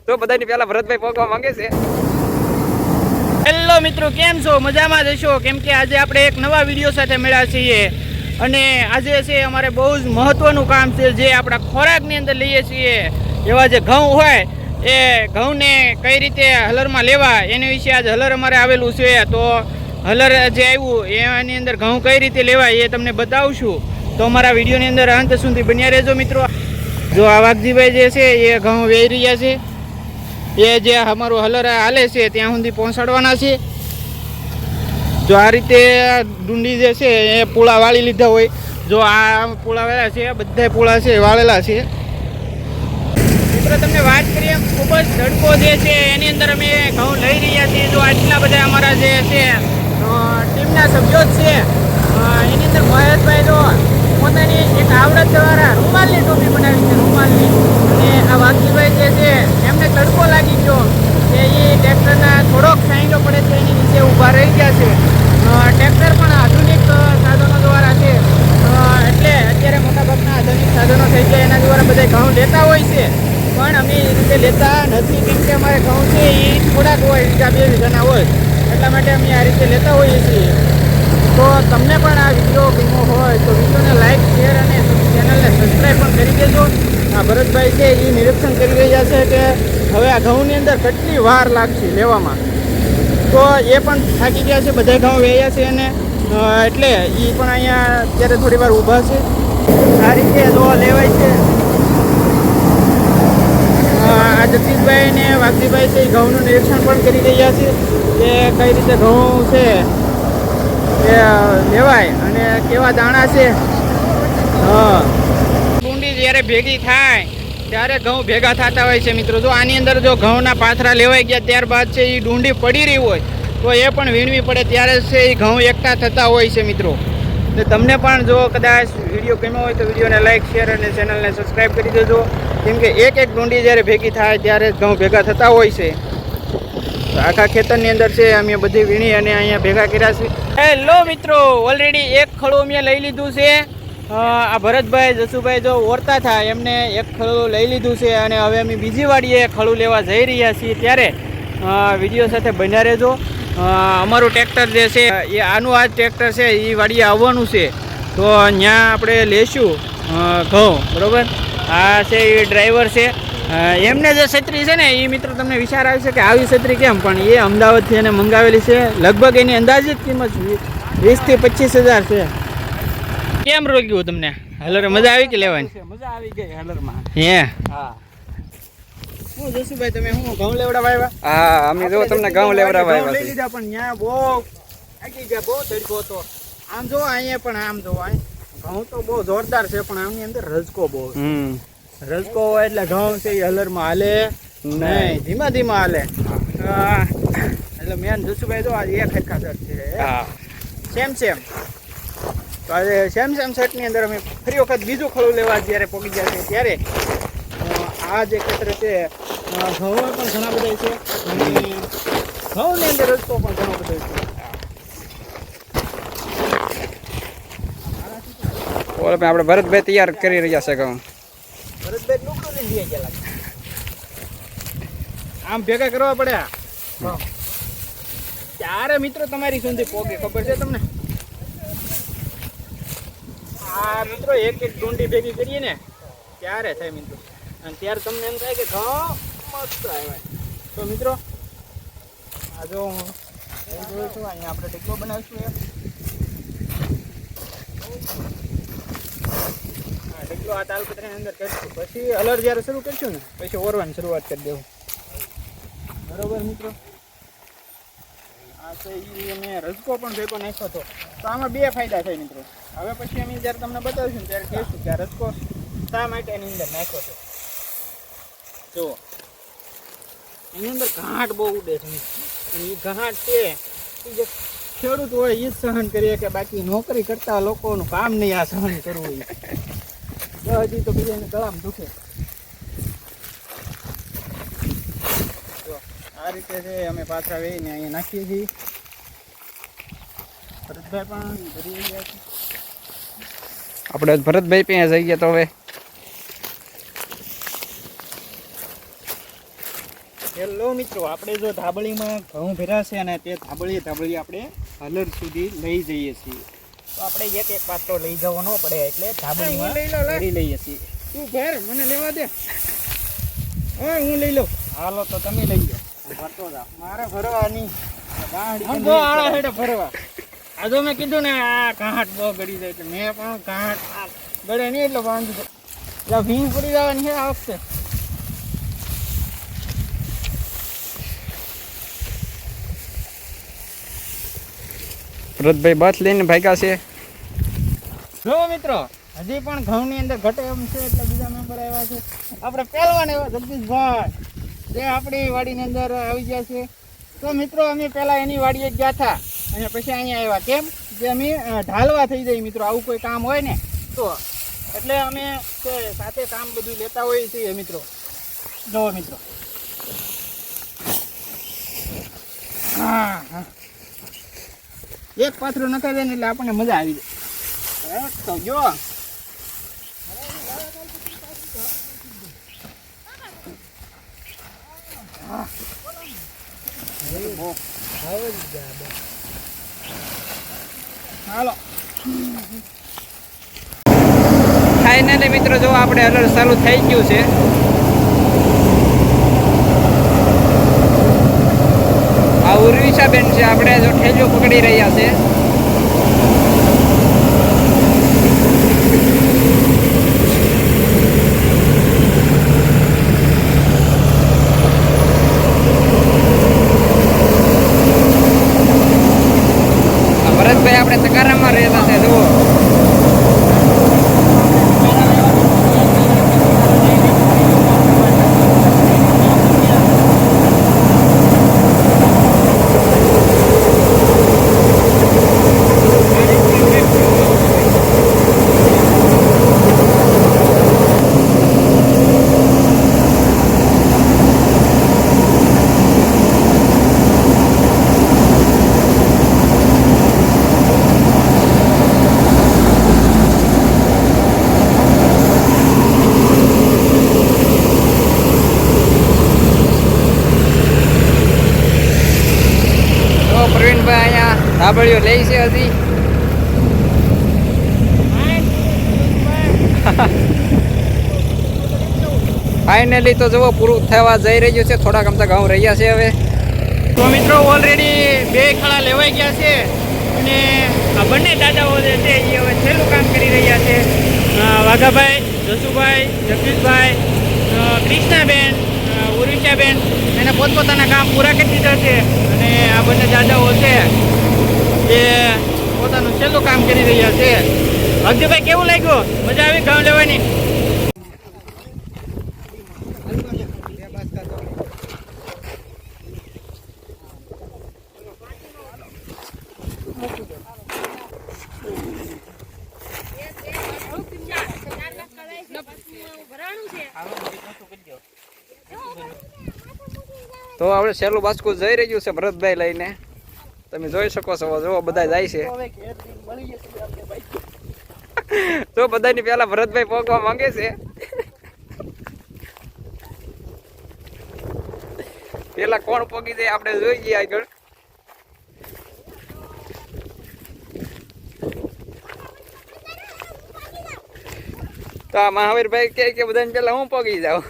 તો બધાની પહેલા ભરતભાઈ પોગવા માંગે છે. હેલો મિત્રો, કેમ છો? મજામાં જશો? કેમ કે આજે આપણે એક નવા વિડીયો સાથે મળ્યા છીએ અને આજે છે અમારે બહુ જ મહત્વનું કામ છે જે આપણા ખોરાકની અંદર લઈએ છીએ. એવા જે ઘઉં હોય એ ઘઉંને કઈ રીતે હલરમાં લેવા એની વિશે આજ હલર અમારે આવેલું છે. તો હલર જે આવ્યું એની અંદર ઘઉં કઈ રીતે લેવાય એ તમને બતાવશું. તો અમારા વિડીયોની અંદર અંત સુધી બન્યા રહેજો મિત્રો. જો આ વાઘજીભાઈ જે છે એ ઘઉં વેચી રહ્યા છે. એ જે અમારું હલર હાલે છે ત્યાં સુધી પહોંચાડવાના છે. જો આ રીતે ડુંડી જે છે એ પૂળા વાળી લીધા હોય. જો આ પૂળા વાળા છે, બધા પૂળા છે વાળેલા છે. મિત્રો તમને વાત કરીએ ખૂબ જ ઝડકો જે છે એની અંદર અમે ઘઉં લઈ રહ્યા છીએ. જો આટલા બધા અમારા જે છે ટીમના સભ્યો જ છે. એની અંદર મહેશભાઈ જો પોતાની એક આવડત દ્વારા રૂમાલની ટોપી બનાવી છે, રૂમાલની. અને આ વાઘજીભાઈ જે છે એમને તડકો લાગી ગયો કે એ ટ્રેક્ટરના થોડોક સાઈડો પડે છે એની નીચે ઊભા રહી ગયા છે. ટ્રેક્ટર પણ આધુનિક સાધનો દ્વારા છે એટલે અત્યારે મોટાભાગના આધુનિક સાધનો થઈ ગયા એના દ્વારા બધા ઘઉં લેતા હોય છે. પણ અમે એ રીતે લેતા નથી કેમ કે અમારે ઘઉં છે એ થોડાક હોય, બીજા 2 વીઘાના હોય, એટલા માટે અમે આ રીતે લેતા હોઈએ છીએ. તો તમને પણ આ વિડીયો ગમ્યો હોય તો વિડીયોને લાઇક, શેર અને ચેનલને સબસ્ક્રાઈબ પણ કરી દેજો. આ ભરતભાઈ છે એ નિરીક્ષણ કરી રહ્યા છે કે હવે આ ઘઉંની અંદર કેટલી વાર લાગશે લેવામાં. તો એ પણ થાકી ગયા છે, બધા ઘઉં વેયા છે અને એટલે એ પણ અહીંયા અત્યારે થોડી વાર ઊભા છે. આ રીતે જો લેવાય છે. આ જગદીશભાઈ ને વાઘજીભાઈ છે એ ઘઉંનું નિરીક્ષણ પણ કરી રહ્યા છે કે કઈ રીતે ઘઉં છે એ લેવાય અને કેવા દાણા છે. ડુંડી જ્યારે ભેગી થાય ત્યારે ઘઉં ભેગા થતા હોય છે મિત્રો. જો આની અંદર જો ઘઉંના પાથરા લેવાઈ ગયા ત્યારબાદ છે એ ડુંડી પડી રહી હોય તો એ પણ વીણવી પડે ત્યારે છે એ ઘઉં એકઠા થતા હોય છે મિત્રો. તો તમને પણ જો કદાચ વિડીયો ગમ્યો હોય તો વિડીયોને લાઇક, શેર અને ચેનલને સબસ્ક્રાઈબ કરી દેજો. કેમ કે એક ડુંડી જ્યારે ભેગી થાય ત્યારે જ ઘઉં ભેગા થતા હોય છે. તો આખા ખેતરની અંદર છે અમે બધી વીણી અને અહીંયા ભેગા કર્યા છે. હેલો મિત્રો, ઓલરેડી એક ખડું અમે લઈ લીધું છે. આ ભરતભાઈ, જસુભાઈ જો ઓરતા થાય એમને એક ખડું લઈ લીધું છે અને હવે અમે બીજી વાડીએ ખડું લેવા જઈ રહ્યા છીએ. ત્યારે વિડીયો સાથે બન્યા રહેજો. અમારું ટ્રેક્ટર જે છે એ આનું આ ટ્રેક્ટર છે એ વાડીએ આવવાનું છે. તો ત્યાં આપણે લેશું ઘઉં, બરાબર. આ છે એ ડ્રાઈવર છે. એમને જે છત્રી છે ને એ મિત્રો તમને વિચાર આવશે કે આવી છત્રી કેમ, પણ એ અમદાવાદથી એને મંગાવેલી છે. લગભગ એની અંદાજિત કિંમત 20 થી 25 હજાર છે. કેમ રોક્યું તમને હલર? મજા આવી કે લેવાની? મજા આવી ગઈ હલરમાં. હે હા. હું જસુભાઈ, તમે હું ઘઉં લેવડાવવા આવ્યા? હા, અમે જો તમને ઘઉં લેવડાવવા આવ્યા લઈ છે. લીધા પણ ત્યાં બહુ થાકી ગયા, બહુ તડકો હતો. આમ જો અહીંયા પણ આમ જો ઘઉં તો બહુ જોરદાર છે પણ આમની અંદર રજકો બહુ. રજકો હોય એટલે ઘઉં છે એ હલરમાં હાલે નહીં, ધીમા ધીમા હાલે. એટલે મેન જસુભાઈ જો આજે એક હરખા શર્ટ છે. સેમ તો આજે સેમ શર્ટની અંદર અમે ફરી વખત બીજું ખડું લેવા જ્યારે પહોંચી ગયા છે ત્યારે આ જે ખેતર છે ઘઉં પણ ઘણા બધા છે અને ઘઉંની અંદર રજકો પણ ઘણો બધો છે. આપણે ભરતભાઈ તૈયાર કરી રહ્યા છે ઘઉં. ભરતભાઈ લુકડું લઈને લઈ ગયા લાગે. આમ ભેગા કરવા પડ્યા ત્યારે મિત્રો તમારી સુધી પોગે, ખબર છે તમને? આ મિત્રો એક ડુંડી ભેગી કરીએ ને ત્યારે થાય મિત્રો. અને ત્યારે તમને એમ થાય કે ઘઉં મસ્ત આવ્યા. તો મિત્રો આ જો હું જોઉં છું અહીંયા આપણે ટેકલો બનાવીશું. ટેકલો આ તાલપત્રીની અંદર કરીશું, પછી હલર જ્યારે શરૂ કરીશું ને પછી ઓરવાની શરૂઆત કરી દેવું. બરોબર મિત્રો. આ છે એ અમે રજકો પણ ભેગો નાખ્યો હતો. તો આમાં 2 ફાયદા થાય મિત્રો. હવે પછી અમે જ્યારે તમને બતાવીશું ત્યારે કહીશું કે આ રજકો શા માટે એની અંદર નાખ્યો છે. જુઓ એની અંદર ઘાટ બહુ ઉડે છે અને એ ઘાટ છે એ જે ખેડૂત હોય એ જ સહન કરીએ કે બાકી નોકરી કરતા લોકોનું કામ નહીં આ સહન કરવું. હજી તો બીજાને ગળામાં દુખે. આ રીતે છે અમે પાછા વેઈને અહીંયા નાખીએ છીએ. ભરતભાઈ પણ ભરી ગયા છે. આપણે ભરતભાઈ ત્યાં જઈ ગયા તો હવે હેલો મિત્રો, આપણે જો ધાબળીમાં ઘઉં ભર્યા છે અને તે ધાબળી આપણે હલર સુધી લઈ જઈએ છીએ. તો આપણે એક એક પાત્રો લઈ જવો ન પડે એટલે ધાબળીમાં ભરી લઈએ છીએ. તું ભર, મને લેવા દે. હા, હું લઈ લઉં. હાલો તો તમે લઈ લો. ભરતો જાઓ. મારે ભરવાની બહુ આળા હેડે ભરવા. આ જો મેં કીધું ને આ કાંટ બહુ ગળી જાય એટલે મેં પણ કાંટ ગળે નહીં એટલે બાંધી દો. જ્યાં ભીંગ પડી જવાની છે આ વખતે. ભરતભાઈ બસ લઈને ભાગ્યા છે. જો મિત્રો, હજી પણ ઘઉંની અંદર ઘટે એમ છે એટલે બીજા મેમ્બર આવ્યા છે. આપણે પહેલવાન એવા જગદીશભાઈ જે આપણી વાડીની અંદર આવી ગયા છે. તો મિત્રો, અમે પહેલાં એની વાડીએ જ ગયા હતા અને પછી અહીંયા આવ્યા. કેમ જે અમે ઢાલવા થઈ જાય મિત્રો, આવું કોઈ કામ હોય ને તો એટલે અમે તે સાથે કામ બધું લેતા હોઈએ છીએ મિત્રો. જો મિત્રો, હા હા, એક પાથરો નખાવી દે ને એટલે આપણને મજા આવી જાય. તો જો હાલો ફાઇનલી મિત્રો જો આપણે હલર ચાલુ થઈ ગયું છે. આ ઉર્વિશાબેન છે, આપણે જો ઠેલો પકડી રહ્યા છે. ભરતભાઈ આપણે તકારામાં રહેતા છે. જુઓ પ્રવીણભાઈ અહીંયા ધાબળીઓ લે છે હજી. ફાઇનલી તો જુઓ પૂરું થવા જઈ રહ્યું છે. થોડાક અમતા ઘઉં રહ્યા છે હવે. તો મિત્રો, ઓલરેડી 2 ખડા લેવાઈ ગયા છે અને આ બંને દાદાઓ જે છે એ હવે છેલ્લું કામ કરી રહ્યા છે. વાઘાભાઈ, જસુભાઈ, જગદીશભાઈ, કૃષ્ણાબેન, ઉર્વિશાબેન એને પોતપોતાના કામ પૂરા કરી દીધા છે અને આ બંને દાદાઓ છે એ પોતાનું છેલ્લું કામ કરી રહ્યા છે. અજયભાઈ, કેવું લાગ્યું? મજા આવી ઘઉં લેવાની? તો આપણે છેલ્લું બાસ્કું જઈ રહ્યું છે ભરતભાઈ લઈને. તમે જોઈ શકો છો, જો બધા જાય છે. તો બધાની પહેલા ભરતભાઈ પહોંચવા માંગે છે. પેલા કોણ પહોંચી જાય આપણે જોઈ જઈએ આગળ. તો આ મહાવીરભાઈ કે બધાને પેલા હું પહોંચી જાઉં.